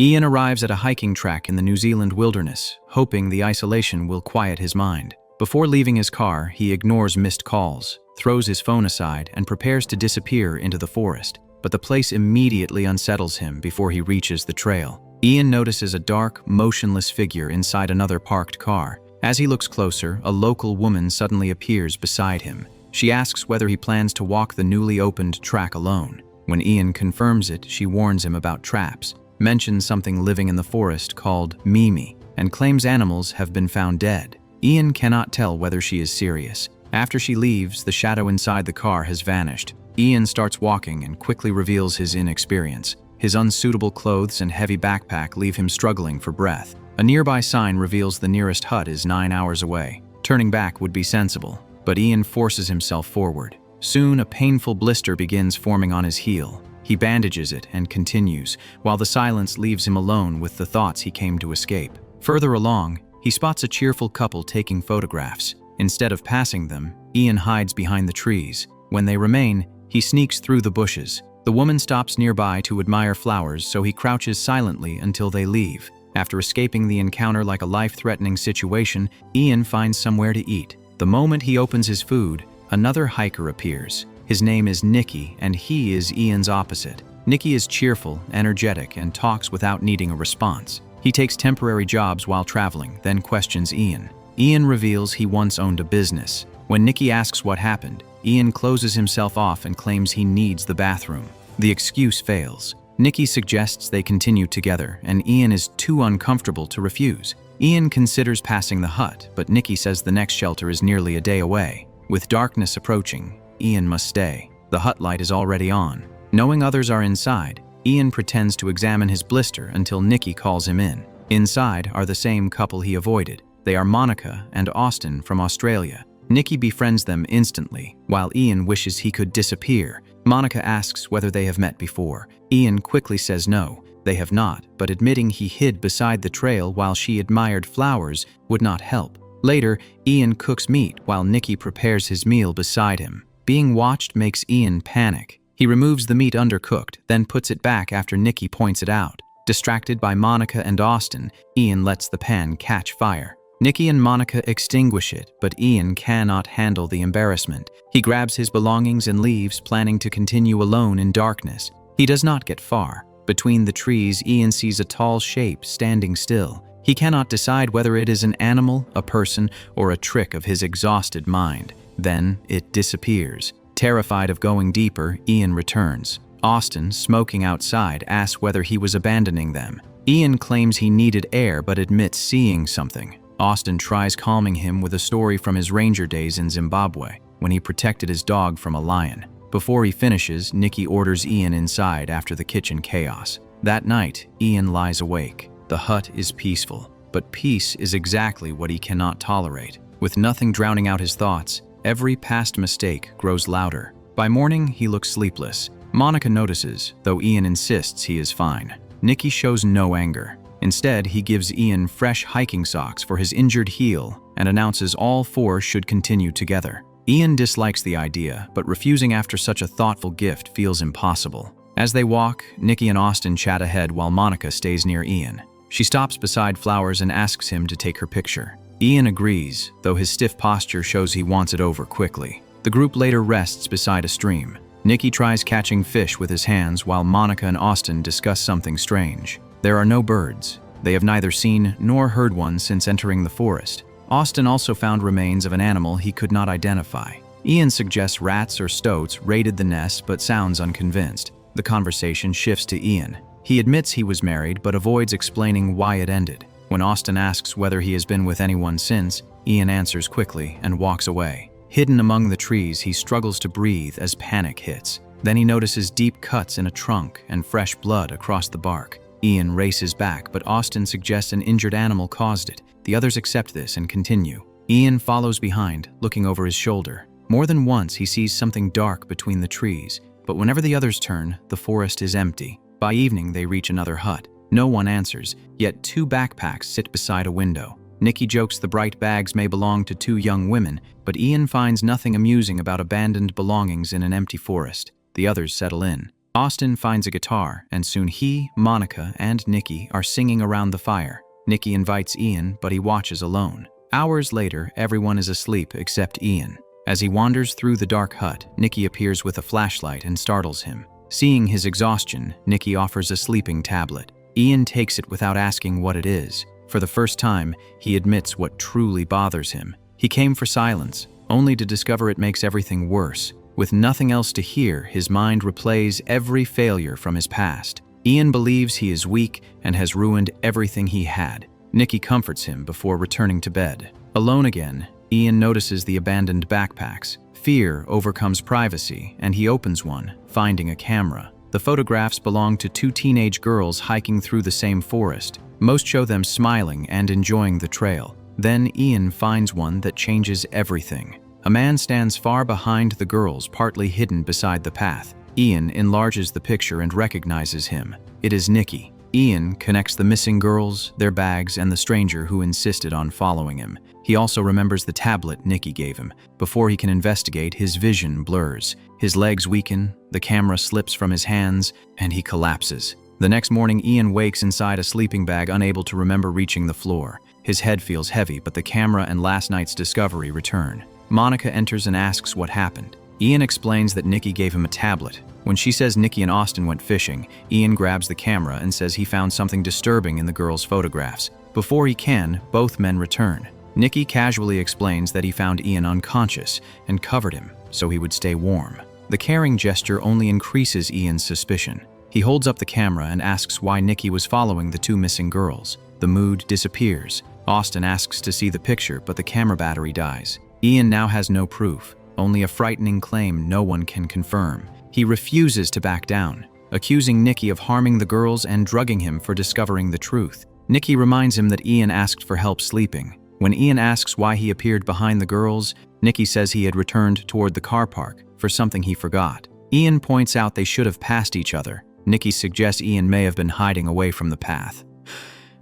Ian arrives at a hiking track in the New Zealand wilderness, hoping the isolation will quiet his mind. Before leaving his car, he ignores missed calls, throws his phone aside, and prepares to disappear into the forest. But the place immediately unsettles him before he reaches the trail. Ian notices a dark, motionless figure inside another parked car. As he looks closer, a local woman suddenly appears beside him. She asks whether he plans to walk the newly opened track alone. When Ian confirms it, she warns him about traps, mentions something living in the forest called Mimi, and claims animals have been found dead. Ian cannot tell whether she is serious. After she leaves, the shadow inside the car has vanished. Ian starts walking and quickly reveals his inexperience. His unsuitable clothes and heavy backpack leave him struggling for breath. A nearby sign reveals the nearest hut is 9 hours away. Turning back would be sensible, but Ian forces himself forward. Soon, a painful blister begins forming on his heel. He bandages it and continues, while the silence leaves him alone with the thoughts he came to escape. Further along, he spots a cheerful couple taking photographs. Instead of passing them, Ian hides behind the trees. When they remain, he sneaks through the bushes. The woman stops nearby to admire flowers, so he crouches silently until they leave. After escaping the encounter like a life-threatening situation, Ian finds somewhere to eat. The moment he opens his food, another hiker appears. His name is Nicky, and he is Ian's opposite. Nicky is cheerful, energetic, and talks without needing a response. He takes temporary jobs while traveling, then questions Ian. Ian reveals he once owned a business. When Nicky asks what happened, Ian closes himself off and claims he needs the bathroom. The excuse fails. Nicky suggests they continue together, and Ian is too uncomfortable to refuse. Ian considers passing the hut, but Nicky says the next shelter is nearly a day away. With darkness approaching, Ian must stay. The hut light is already on. Knowing others are inside, Ian pretends to examine his blister until Nicky calls him in. Inside are the same couple he avoided. They are Monica and Austin from Australia. Nicky befriends them instantly, while Ian wishes he could disappear. Monica asks whether they have met before. Ian quickly says no, they have not, but admitting he hid beside the trail while she admired flowers would not help. Later, Ian cooks meat while Nicky prepares his meal beside him. Being watched makes Ian panic. He removes the meat undercooked, then puts it back after Nicky points it out. Distracted by Monica and Austin, Ian lets the pan catch fire. Nicky and Monica extinguish it, but Ian cannot handle the embarrassment. He grabs his belongings and leaves, planning to continue alone in darkness. He does not get far. Between the trees, Ian sees a tall shape standing still. He cannot decide whether it is an animal, a person, or a trick of his exhausted mind. Then it disappears. Terrified of going deeper, Ian returns. Austin, smoking outside, asks whether he was abandoning them. Ian claims he needed air but admits seeing something. Austin tries calming him with a story from his ranger days in Zimbabwe, when he protected his dog from a lion. Before he finishes, Nicky orders Ian inside after the kitchen chaos. That night, Ian lies awake. The hut is peaceful, but peace is exactly what he cannot tolerate. With nothing drowning out his thoughts, every past mistake grows louder. By morning, he looks sleepless. Monica notices, though Ian insists he is fine. Nicky shows no anger. Instead, he gives Ian fresh hiking socks for his injured heel and announces all four should continue together. Ian dislikes the idea, but refusing after such a thoughtful gift feels impossible. As they walk, Nicky and Austin chat ahead while Monica stays near Ian. She stops beside flowers and asks him to take her picture. Ian agrees, though his stiff posture shows he wants it over quickly. The group later rests beside a stream. Nicky tries catching fish with his hands while Monica and Austin discuss something strange. There are no birds. They have neither seen nor heard one since entering the forest. Austin also found remains of an animal he could not identify. Ian suggests rats or stoats raided the nest but sounds unconvinced. The conversation shifts to Ian. He admits he was married but avoids explaining why it ended. When Austin asks whether he has been with anyone since, Ian answers quickly and walks away. Hidden among the trees, he struggles to breathe as panic hits. Then he notices deep cuts in a trunk and fresh blood across the bark. Ian races back, but Austin suggests an injured animal caused it. The others accept this and continue. Ian follows behind, looking over his shoulder. More than once, he sees something dark between the trees, but whenever the others turn, the forest is empty. By evening, they reach another hut. No one answers, yet 2 backpacks sit beside a window. Nicky jokes the bright bags may belong to 2 young women, but Ian finds nothing amusing about abandoned belongings in an empty forest. The others settle in. Austin finds a guitar, and soon he, Monica, and Nikki are singing around the fire. Nikki invites Ian, but he watches alone. Hours later, everyone is asleep except Ian. As he wanders through the dark hut, Nikki appears with a flashlight and startles him. Seeing his exhaustion, Nikki offers a sleeping tablet. Ian takes it without asking what it is. For the first time, he admits what truly bothers him. He came for silence, only to discover it makes everything worse. With nothing else to hear, his mind replays every failure from his past. Ian believes he is weak and has ruined everything he had. Nikki comforts him before returning to bed. Alone again, Ian notices the abandoned backpacks. Fear overcomes privacy, and he opens one, finding a camera. The photographs belong to two teenage girls hiking through the same forest. Most show them smiling and enjoying the trail. Then Ian finds one that changes everything. A man stands far behind the girls, partly hidden beside the path. Ian enlarges the picture and recognizes him. It is Nikki. Ian connects the missing girls, their bags, and the stranger who insisted on following him. He also remembers the tablet Nikki gave him. Before he can investigate, his vision blurs. His legs weaken, the camera slips from his hands, and he collapses. The next morning, Ian wakes inside a sleeping bag, unable to remember reaching the floor. His head feels heavy, but the camera and last night's discovery return. Monica enters and asks what happened. Ian explains that Nikki gave him a tablet. When she says Nikki and Austin went fishing, Ian grabs the camera and says he found something disturbing in the girls' photographs. Before he can, both men return. Nikki casually explains that he found Ian unconscious and covered him so he would stay warm. The caring gesture only increases Ian's suspicion. He holds up the camera and asks why Nikki was following the two missing girls. The mood disappears. Austin asks to see the picture, but the camera battery dies. Ian now has no proof, only a frightening claim no one can confirm. He refuses to back down, accusing Nikki of harming the girls and drugging him for discovering the truth. Nikki reminds him that Ian asked for help sleeping. When Ian asks why he appeared behind the girls, Nikki says he had returned toward the car park for something he forgot. Ian points out they should have passed each other. Nikki suggests Ian may have been hiding away from the path.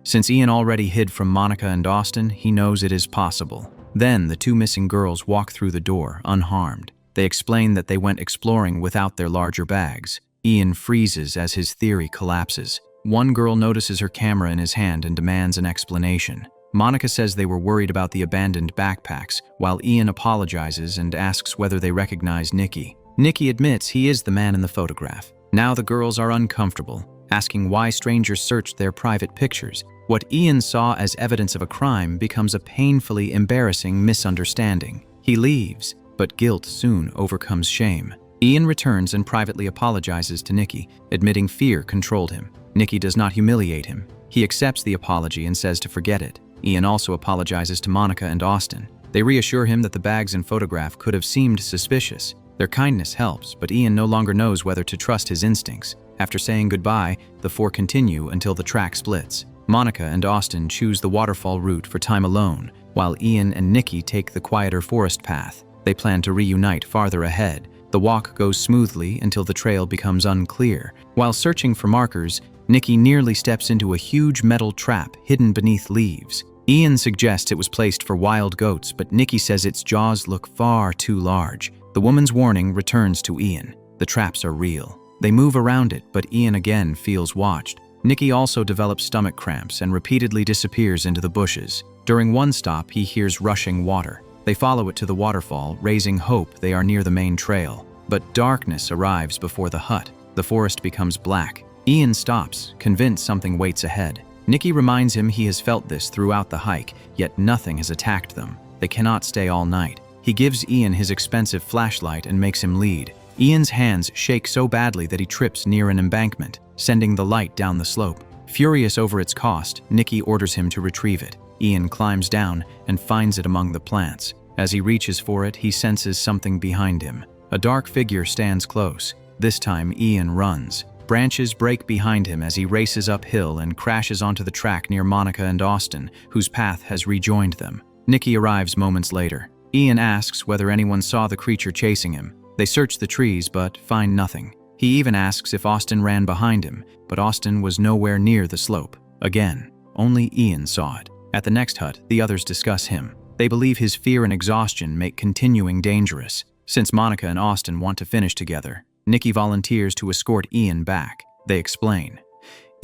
Since Ian already hid from Monica and Austin, he knows it is possible. Then the two missing girls walk through the door, unharmed. They explain that they went exploring without their larger bags. Ian freezes as his theory collapses. One girl notices her camera in his hand and demands an explanation. Monica says they were worried about the abandoned backpacks, while Ian apologizes and asks whether they recognize Nikki. Nikki admits he is the man in the photograph. Now the girls are uncomfortable, asking why strangers searched their private pictures. What Ian saw as evidence of a crime becomes a painfully embarrassing misunderstanding. He leaves, but guilt soon overcomes shame. Ian returns and privately apologizes to Nikki, admitting fear controlled him. Nikki does not humiliate him. He accepts the apology and says to forget it. Ian also apologizes to Monica and Austin. They reassure him that the bags and photograph could have seemed suspicious. Their kindness helps, but Ian no longer knows whether to trust his instincts. After saying goodbye, the four continue until the track splits. Monica and Austin choose the waterfall route for time alone, while Ian and Nikki take the quieter forest path. They plan to reunite farther ahead. The walk goes smoothly until the trail becomes unclear. While searching for markers, Nikki nearly steps into a huge metal trap hidden beneath leaves. Ian suggests it was placed for wild goats, but Nikki says its jaws look far too large. The woman's warning returns to Ian. The traps are real. They move around it, but Ian again feels watched. Nikki also develops stomach cramps and repeatedly disappears into the bushes. During one stop, he hears rushing water. They follow it to the waterfall, raising hope they are near the main trail. But darkness arrives before the hut. The forest becomes black. Ian stops, convinced something waits ahead. Nikki reminds him he has felt this throughout the hike, yet nothing has attacked them. They cannot stay all night. He gives Ian his expensive flashlight and makes him lead. Ian's hands shake so badly that he trips near an embankment, sending the light down the slope. Furious over its cost, Nikki orders him to retrieve it. Ian climbs down and finds it among the plants. As he reaches for it, he senses something behind him. A dark figure stands close. This time, Ian runs. Branches break behind him as he races uphill and crashes onto the track near Monica and Austin, whose path has rejoined them. Nikki arrives moments later. Ian asks whether anyone saw the creature chasing him. They search the trees but find nothing. He even asks if Austin ran behind him, but Austin was nowhere near the slope. Again, only Ian saw it. At the next hut, the others discuss him. They believe his fear and exhaustion make continuing dangerous. Since Monica and Austin want to finish together, Nikki volunteers to escort Ian back. They explain.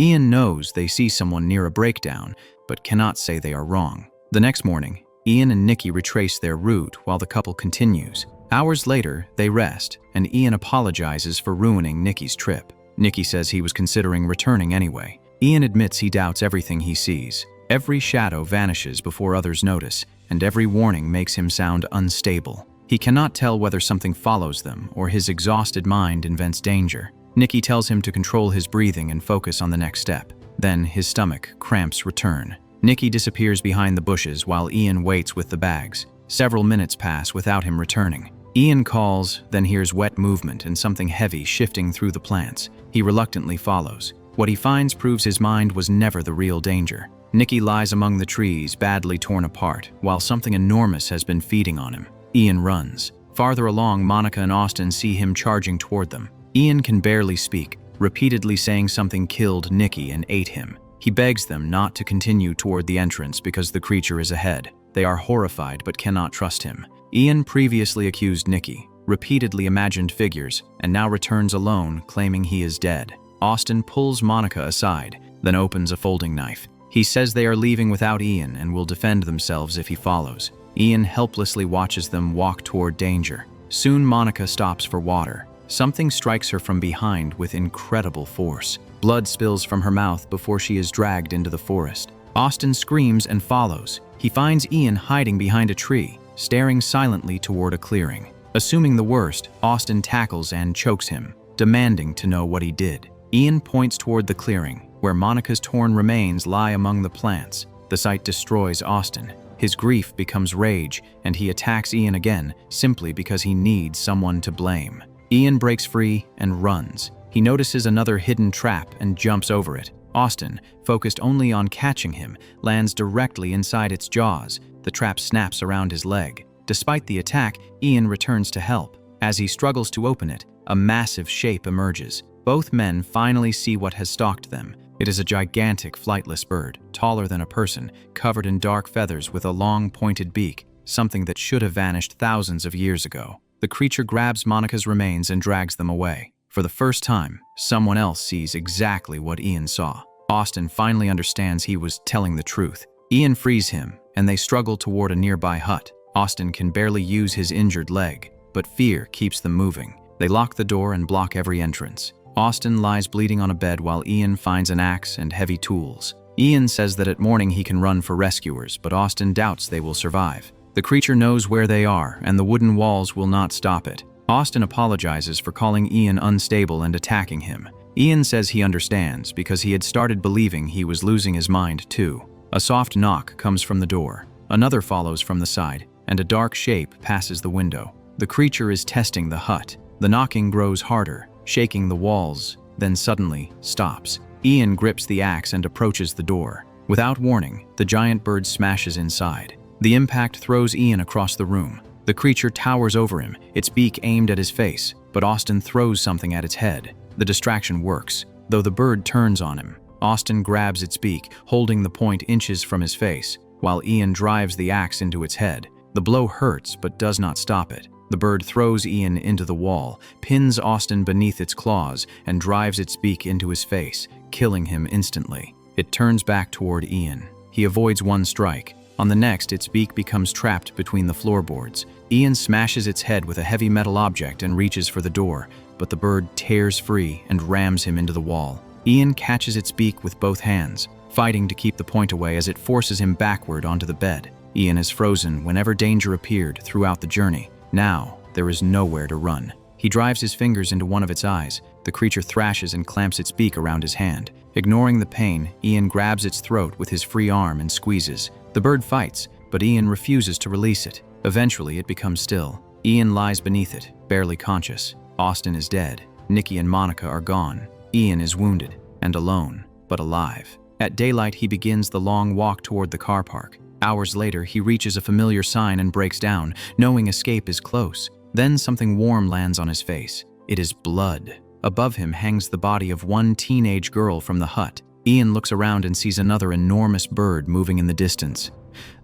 Ian knows they see someone near a breakdown, but cannot say they are wrong. The next morning, Ian and Nikki retrace their route while the couple continues. Hours later, they rest, and Ian apologizes for ruining Nikki's trip. Nikki says he was considering returning anyway. Ian admits he doubts everything he sees. Every shadow vanishes before others notice, and every warning makes him sound unstable. He cannot tell whether something follows them or his exhausted mind invents danger. Nikki tells him to control his breathing and focus on the next step. Then his stomach cramps return. Nikki disappears behind the bushes while Ian waits with the bags. Several minutes pass without him returning. Ian calls, then hears wet movement and something heavy shifting through the plants. He reluctantly follows. What he finds proves his mind was never the real danger. Nikki lies among the trees, badly torn apart, while something enormous has been feeding on him. Ian runs. Farther along, Monica and Austin see him charging toward them. Ian can barely speak, repeatedly saying something killed Nikki and ate him. He begs them not to continue toward the entrance because the creature is ahead. They are horrified but cannot trust him. Ian previously accused Nikki, repeatedly imagined figures, and now returns alone, claiming he is dead. Austin pulls Monica aside, then opens a folding knife. He says they are leaving without Ian and will defend themselves if he follows. Ian helplessly watches them walk toward danger. Soon Monica stops for water. Something strikes her from behind with incredible force. Blood spills from her mouth before she is dragged into the forest. Austin screams and follows. He finds Ian hiding behind a tree, staring silently toward a clearing. Assuming the worst, Austin tackles and chokes him, demanding to know what he did. Ian points toward the clearing, where Monica's torn remains lie among the plants. The sight destroys Austin. His grief becomes rage, and he attacks Ian again simply because he needs someone to blame. Ian breaks free and runs. He notices another hidden trap and jumps over it. Austin, focused only on catching him, lands directly inside its jaws. The trap snaps around his leg. Despite the attack, Ian returns to help. As he struggles to open it, a massive shape emerges. Both men finally see what has stalked them. It is a gigantic flightless bird, taller than a person, covered in dark feathers with a long pointed beak, something that should have vanished thousands of years ago. The creature grabs Monica's remains and drags them away. For the first time, someone else sees exactly what Ian saw. Austin finally understands he was telling the truth. Ian frees him, and they struggle toward a nearby hut. Austin can barely use his injured leg, but fear keeps them moving. They lock the door and block every entrance. Austin lies bleeding on a bed while Ian finds an axe and heavy tools. Ian says that at morning he can run for rescuers, but Austin doubts they will survive. The creature knows where they are, and the wooden walls will not stop it. Austin apologizes for calling Ian unstable and attacking him. Ian says he understands because he had started believing he was losing his mind too. A soft knock comes from the door. Another follows from the side, and a dark shape passes the window. The creature is testing the hut. The knocking grows harder, shaking the walls, then suddenly stops. Ian grips the axe and approaches the door. Without warning, the giant bird smashes inside. The impact throws Ian across the room. The creature towers over him, its beak aimed at his face, but Austin throws something at its head. The distraction works, though the bird turns on him. Austin grabs its beak, holding the point inches from his face, while Ian drives the axe into its head. The blow hurts but does not stop it. The bird throws Ian into the wall, pins Austin beneath its claws, and drives its beak into his face, killing him instantly. It turns back toward Ian. He avoids one strike. On the next, its beak becomes trapped between the floorboards. Ian smashes its head with a heavy metal object and reaches for the door, but the bird tears free and rams him into the wall. Ian catches its beak with both hands, fighting to keep the point away as it forces him backward onto the bed. Ian is frozen whenever danger appeared throughout the journey. Now, there is nowhere to run. He drives his fingers into one of its eyes. The creature thrashes and clamps its beak around his hand. Ignoring the pain, Ian grabs its throat with his free arm and squeezes. The bird fights, but Ian refuses to release it. Eventually, it becomes still. Ian lies beneath it, barely conscious. Austin is dead. Nikki and Monica are gone. Ian is wounded and alone, but alive. At daylight, he begins the long walk toward the car park. Hours later, he reaches a familiar sign and breaks down, knowing escape is close. Then something warm lands on his face. It is blood. Above him hangs the body of one teenage girl from the hut. Ian looks around and sees another enormous bird moving in the distance.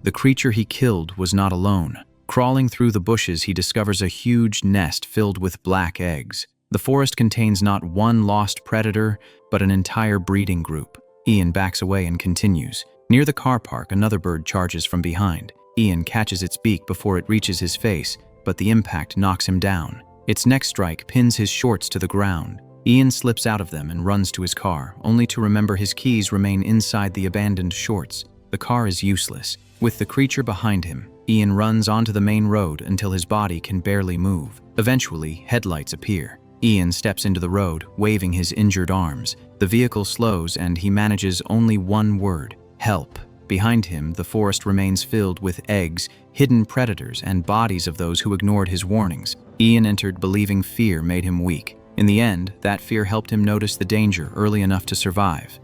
The creature he killed was not alone. Crawling through the bushes, he discovers a huge nest filled with black eggs. The forest contains not one lost predator, but an entire breeding group. Ian backs away and continues. Near the car park, another bird charges from behind. Ian catches its beak before it reaches his face, but the impact knocks him down. Its next strike pins his shorts to the ground. Ian slips out of them and runs to his car, only to remember his keys remain inside the abandoned shorts. The car is useless. With the creature behind him, Ian runs onto the main road until his body can barely move. Eventually, headlights appear. Ian steps into the road, waving his injured arms. The vehicle slows and he manages only one word: help. Behind him, the forest remains filled with eggs, hidden predators, and bodies of those who ignored his warnings. Ian entered believing fear made him weak. In the end, that fear helped him notice the danger early enough to survive.